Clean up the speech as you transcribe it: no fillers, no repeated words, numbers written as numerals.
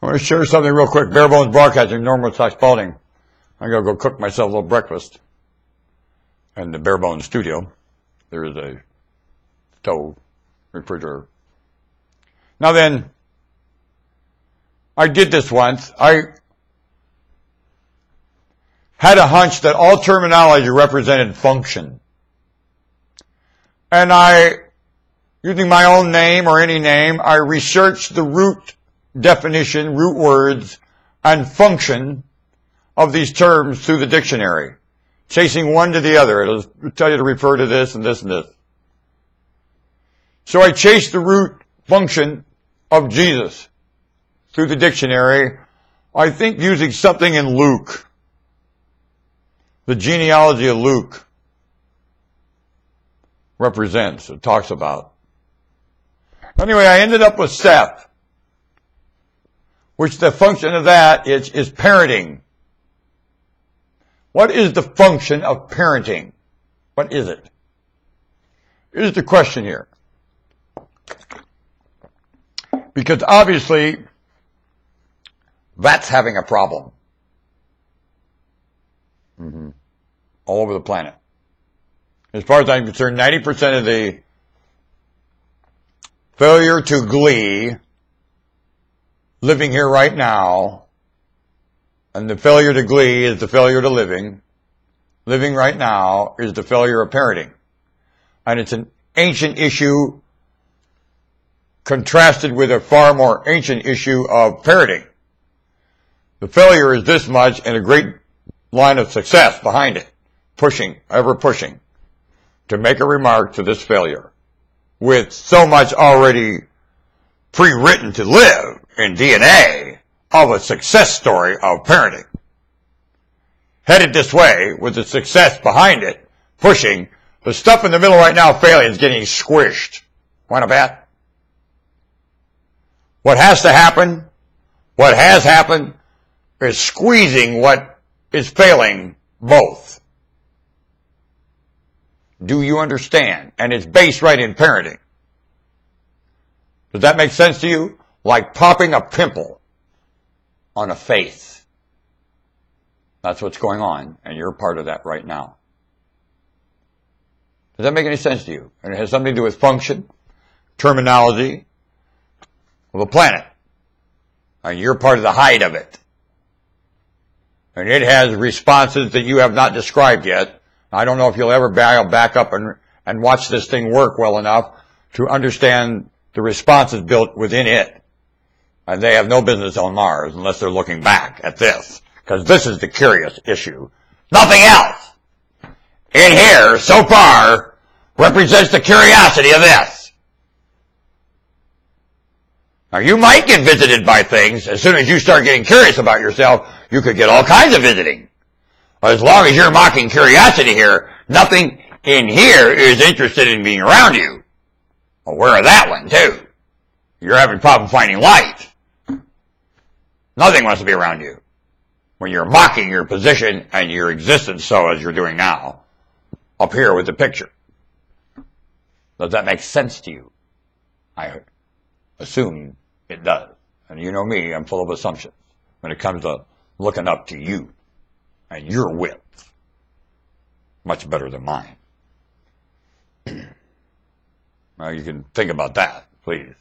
I want to share something real quick. Bare Bones Broadcasting, Norman Spalding. I'm going to go cook myself a little breakfast. In the Bare Bones studio, there is a stove, refrigerator. Now then, I did this once. I had a hunch that all terminology represented function. And using my own name or any name, I researched the root definition, root words, and function of these terms through the dictionary, chasing one to the other. It'll tell you to refer to this and this and this. So I chased the root function of Jesus through the dictionary, I think using something in Luke, the genealogy of Luke represents, it talks about. Anyway, I ended up with Seth, which the function of that is parenting. What is the function of parenting? What is it? Here's the question here. Because obviously, that's having a problem. All over the planet. As far as I'm concerned, 90% of the failure to glee living here right now, and the failure to glee is the failure to living. Living right now is the failure of parenting. And it's an ancient issue contrasted with a far more ancient issue of parenting. The failure is this much and a great line of success behind it. Pushing, ever pushing, to make a remark to this failure with so much already pre-written to live in DNA of a success story of parenting. Headed this way with the success behind it, pushing, the stuff in the middle right now failing is getting squished. Want to bet? What has to happen, what has happened, is squeezing what is failing both. Do you understand? And it's based right in parenting. Does that make sense to you? Like popping a pimple on a face. That's what's going on, and you're part of that right now. Does that make any sense to you? And it has something to do with function, terminology of the planet. And you're part of the height of it. And it has responses that you have not described yet. I don't know if you'll ever back up and watch this thing work well enough to understand the responses built within it. And they have no business on Mars unless they're looking back at this. Because this is the curious issue. Nothing else in here so far represents the curiosity of this. Now you might get visited by things. As soon as you start getting curious about yourself, you could get all kinds of visiting. As long as you're mocking curiosity here, nothing in here is interested in being around you. Aware of that one, too. You're having a problem finding light. Nothing wants to be around you. When you're mocking your position and your existence, so as you're doing now, up here with the picture. Does that make sense to you? I assume it does. And you know me, I'm full of assumptions when it comes to looking up to you and your wit. Much better than mine. Well, you can think about that, please.